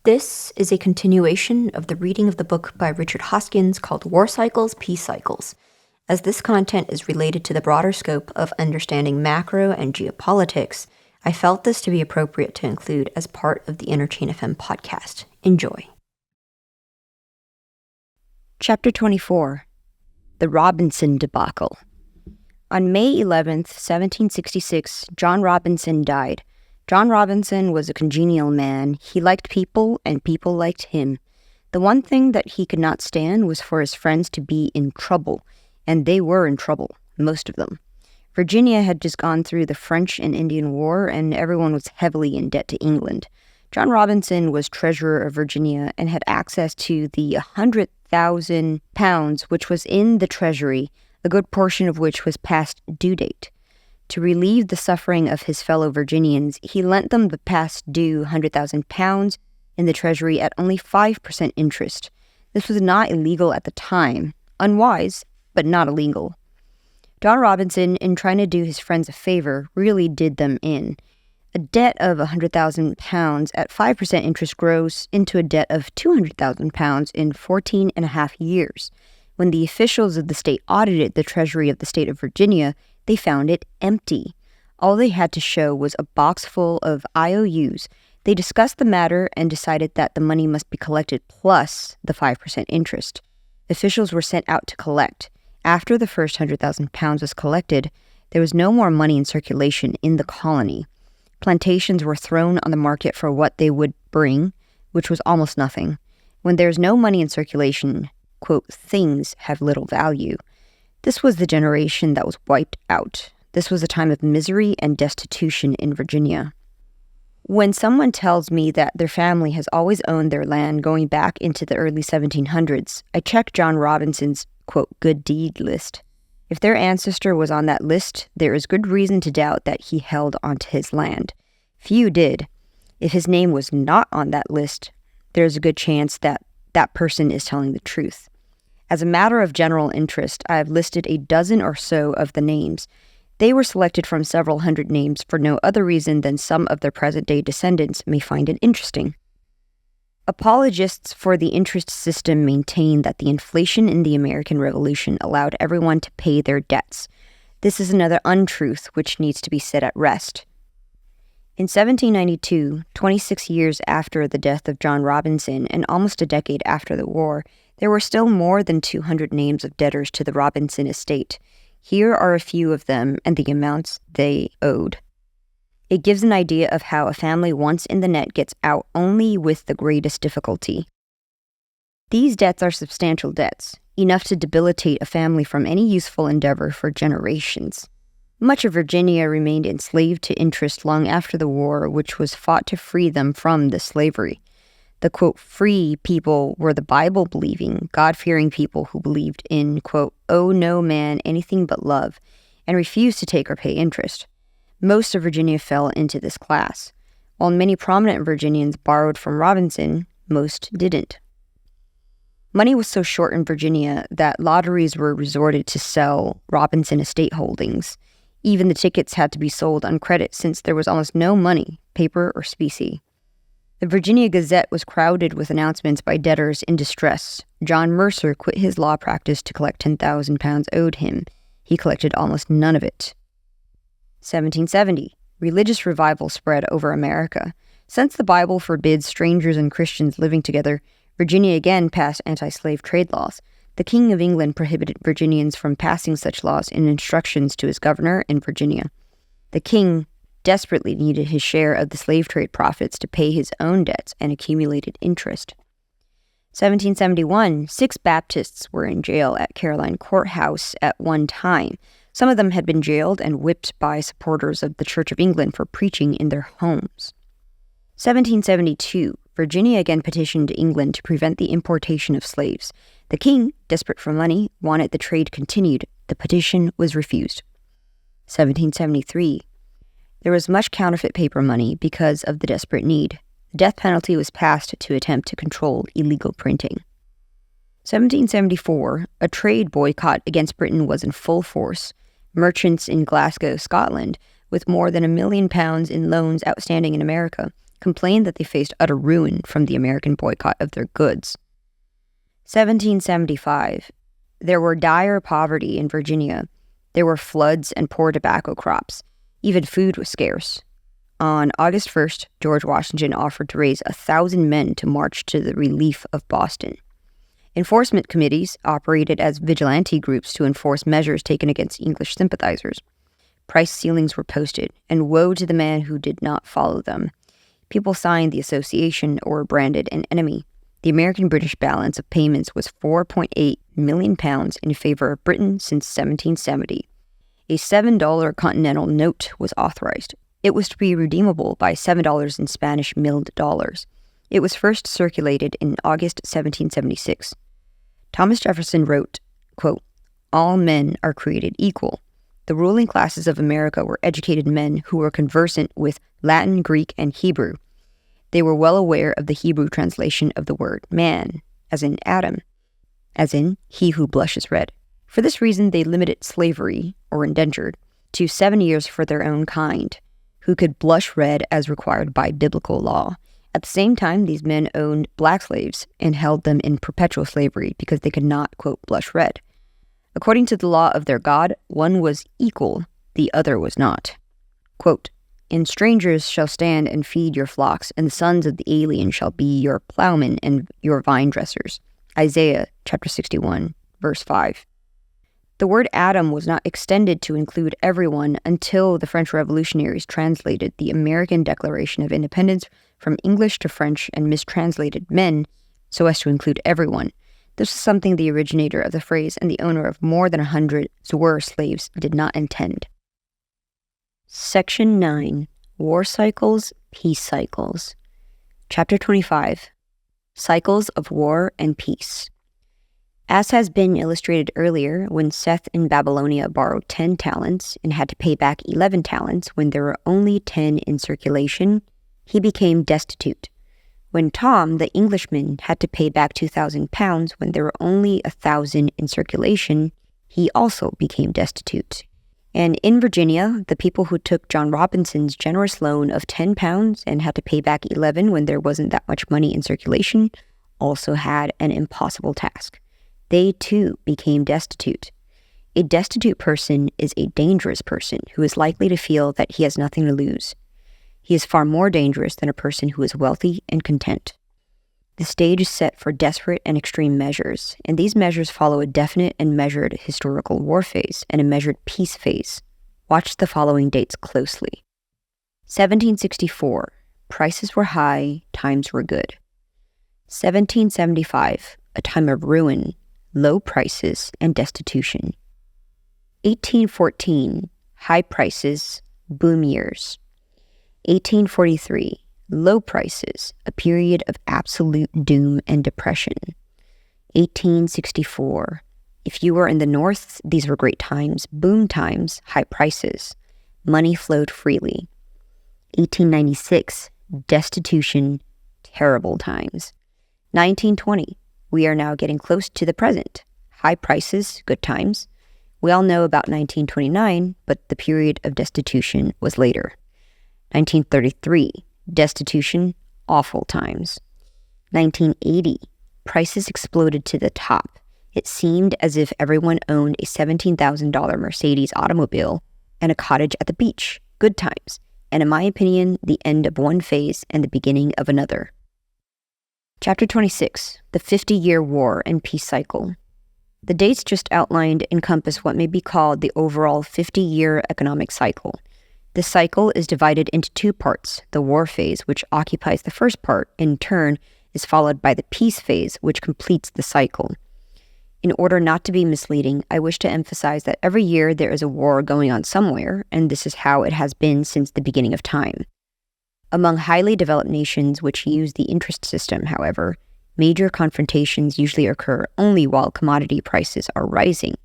This is a continuation of the reading of the book by Richard Hoskins called War Cycles, Peace Cycles. As this content is related to the broader scope of understanding macro and geopolitics, I felt this to be appropriate to include as part of the Interchain FM podcast. Enjoy. Chapter 24, The Robinson Debacle. On May 11th, 1766, John Robinson died. John Robinson was a congenial man. He liked people, and people liked him. The one thing that he could not stand was for his friends to be in trouble, and they were in trouble, most of them. Virginia had just gone through the French and Indian War, and everyone was heavily in debt to England. John Robinson was treasurer of Virginia and had access to the £100,000 which was in the treasury, a good portion of which was past due date. To relieve the suffering of his fellow Virginians, he lent them the past due £100,000 in the treasury at only 5% interest. This was not illegal at the time. Unwise, but not illegal. John Robinson, in trying to do his friends a favor, really did them in. A debt of £100,000 at 5% interest grows into a debt of £200,000 in 14 and a half years. When the officials of the state audited the treasury of the state of Virginia, they found it empty. All they had to show was a box full of IOUs. They discussed the matter and decided that the money must be collected plus the 5% interest. Officials were sent out to collect. After the first £100,000 was collected, there was no more money in circulation in the colony. Plantations were thrown on the market for what they would bring, which was almost nothing. When there's no money in circulation, quote, things have little value. This was the generation that was wiped out. This was a time of misery and destitution in Virginia. When someone tells me that their family has always owned their land going back into the early 1700s, I check John Robinson's, quote, good deed list. If their ancestor was on that list, there is good reason to doubt that he held onto his land. Few did. If his name was not on that list, there is a good chance that that person is telling the truth. As a matter of general interest, I have listed a dozen or so of the names. They were selected from several hundred names for no other reason than some of their present-day descendants may find it interesting. Apologists for the interest system maintain that the inflation in the American Revolution allowed everyone to pay their debts. This is another untruth which needs to be set at rest. In 1792, 26 years after the death of John Robinson and almost a decade after the war, there were still more than 200 names of debtors to the Robinson estate. Here are a few of them and the amounts they owed. It gives an idea of how a family once in the net gets out only with the greatest difficulty. These debts are substantial debts, enough to debilitate a family from any useful endeavor for generations. Much of Virginia remained enslaved to interest long after the war, which was fought to free them from this slavery. The, quote, free people were the Bible-believing, God-fearing people who believed in, quote, owe no man anything but love, and refused to take or pay interest. Most of Virginia fell into this class. While many prominent Virginians borrowed from Robinson, most didn't. Money was so short in Virginia that lotteries were resorted to sell Robinson estate holdings. Even the tickets had to be sold on credit since there was almost no money, paper or specie. The Virginia Gazette was crowded with announcements by debtors in distress. John Mercer quit his law practice to collect £10,000 owed him. He collected almost none of it. 1770. Religious revival spread over America. Since the Bible forbids strangers and Christians living together, Virginia again passed anti-slave trade laws. The King of England prohibited Virginians from passing such laws in instructions to his governor in Virginia. The king desperately needed his share of the slave trade profits to pay his own debts and accumulated interest. 1771, 6 Baptists were in jail at Caroline Courthouse at one time. Some of them had been jailed and whipped by supporters of the Church of England for preaching in their homes. 1772, Virginia again petitioned England to prevent the importation of slaves. The king, desperate for money, wanted the trade continued. The petition was refused. 1773, there was much counterfeit paper money because of the desperate need. The death penalty was passed to attempt to control illegal printing. 1774, a trade boycott against Britain was in full force. Merchants in Glasgow, Scotland, with more than £1 million in loans outstanding in America, complained that they faced utter ruin from the American boycott of their goods. 1775. There were dire poverty in Virginia. There were floods and poor tobacco crops. Even food was scarce. On August 1st, George Washington offered to raise 1,000 men to march to the relief of Boston. Enforcement committees operated as vigilante groups to enforce measures taken against English sympathizers. Price ceilings were posted, and woe to the man who did not follow them. People signed the association or were branded an enemy. The American-British balance of payments was £4.8 million in favor of Britain since 1770. A $7 continental note was authorized. It was to be redeemable by $7 in Spanish milled dollars. It was first circulated in August 1776. Thomas Jefferson wrote, quote, "All men are created equal. The ruling classes of America were educated men who were conversant with Latin, Greek, and Hebrew. They were well aware of the Hebrew translation of the word man, as in Adam, as in he who blushes red. For this reason they limited slavery, or indentured, to 7 years for their own kind, who could blush red as required by biblical law. At the same time, these men owned black slaves and held them in perpetual slavery because they could not, quote, blush red. According to the law of their God, one was equal, the other was not. Quote, and strangers shall stand and feed your flocks, and the sons of the alien shall be your plowmen and your vine dressers. Isaiah chapter 61, verse 5. The word Adam was not extended to include everyone until the French revolutionaries translated the American Declaration of Independence from English to French and mistranslated men so as to include everyone. This is something the originator of the phrase and the owner of more than 100 Zouar slaves did not intend. Section 9. War Cycles, Peace Cycles. Chapter 25. Cycles of War and Peace. As has been illustrated earlier, when Seth in Babylonia borrowed 10 talents and had to pay back 11 talents when there were only 10 in circulation, he became destitute. When Tom, the Englishman, had to pay back 2,000 pounds when there were only 1,000 in circulation, he also became destitute. And in Virginia, the people who took John Robinson's generous loan of 10 pounds and had to pay back 11 when there wasn't that much money in circulation also had an impossible task. They too became destitute. A destitute person is a dangerous person who is likely to feel that he has nothing to lose. He is far more dangerous than a person who is wealthy and content. The stage is set for desperate and extreme measures, and these measures follow a definite and measured historical war phase and a measured peace phase. Watch the following dates closely. 1764, prices were high, times were good. 1775, a time of ruin, low prices, and destitution. 1814, high prices, boom years. 1843, low prices, a period of absolute doom and depression. 1864, if you were in the North, these were great times, boom times, high prices. Money flowed freely. 1896, destitution, terrible times. 1920, we are now getting close to the present. High prices, good times. We all know about 1929, but the period of destitution was later. 1933, destitution, awful times. 1980, prices exploded to the top. It seemed as if everyone owned a $17,000 Mercedes automobile and a cottage at the beach. Good times. And in my opinion, the end of one phase and the beginning of another. Chapter 26, the 50-Year War and Peace Cycle. The dates just outlined encompass what may be called the overall 50-year economic cycle. This cycle is divided into two parts. The war phase, which occupies the first part, in turn, is followed by the peace phase, which completes the cycle. In order not to be misleading, I wish to emphasize that every year there is a war going on somewhere, and this is how it has been since the beginning of time. Among highly developed nations which use the interest system, however, major confrontations usually occur only while commodity prices are rising,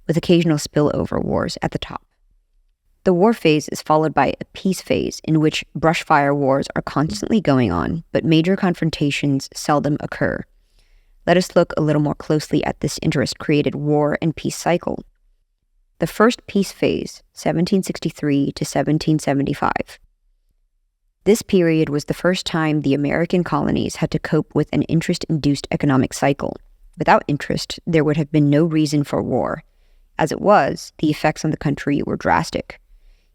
with occasional spillover wars at the top. The war phase is followed by a peace phase in which brushfire wars are constantly going on, but major confrontations seldom occur. Let us look a little more closely at this interest-created war and peace cycle. The first peace phase, 1763 to 1775. This period was the first time the American colonies had to cope with an interest-induced economic cycle. Without interest, there would have been no reason for war. As it was, the effects on the country were drastic.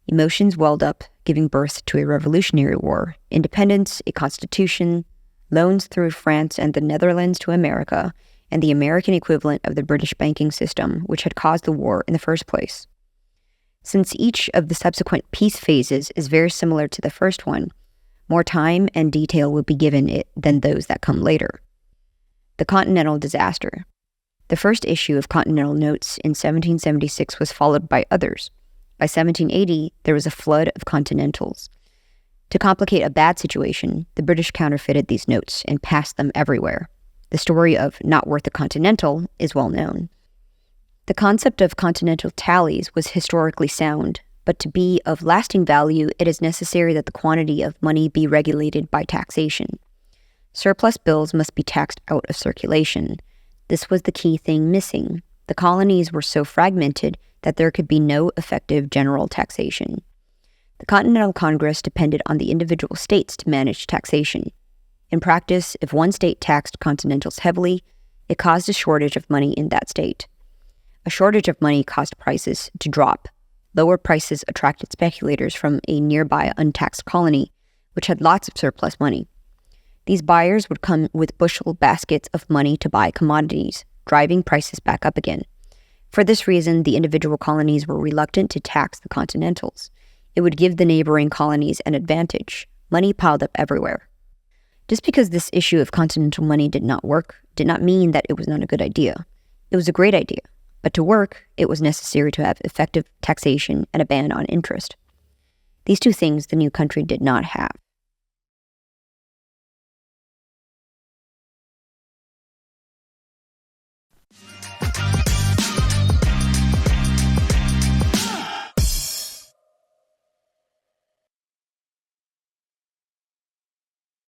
Emotions welled up, giving birth to a revolutionary war, independence, a constitution, loans through France and the Netherlands to America, and the American equivalent of the British banking system, which had caused the war in the first place. Since each of the subsequent peace phases is very similar to the first one, more time and detail will be given it than those that come later. The Continental Disaster. The first issue of Continental Notes in 1776 was followed by others. By 1780, there was a flood of Continentals. To complicate a bad situation, the British counterfeited these notes and passed them everywhere. The story of not worth a Continental is well known. The concept of Continental tallies was historically sound, but to be of lasting value, it is necessary that the quantity of money be regulated by taxation. Surplus bills must be taxed out of circulation. This was the key thing missing. The colonies were so fragmented that there could be no effective general taxation. The Continental Congress depended on the individual states to manage taxation. In practice, if one state taxed Continentals heavily, it caused a shortage of money in that state. A shortage of money caused prices to drop. Lower prices attracted speculators from a nearby untaxed colony, which had lots of surplus money. These buyers would come with bushel baskets of money to buy commodities, driving prices back up again. For this reason, the individual colonies were reluctant to tax the Continentals. It would give the neighboring colonies an advantage. Money piled up everywhere. Just because this issue of continental money did not work, did not mean that it was not a good idea. It was a great idea, but to work, it was necessary to have effective taxation and a ban on interest. These two things the new country did not have.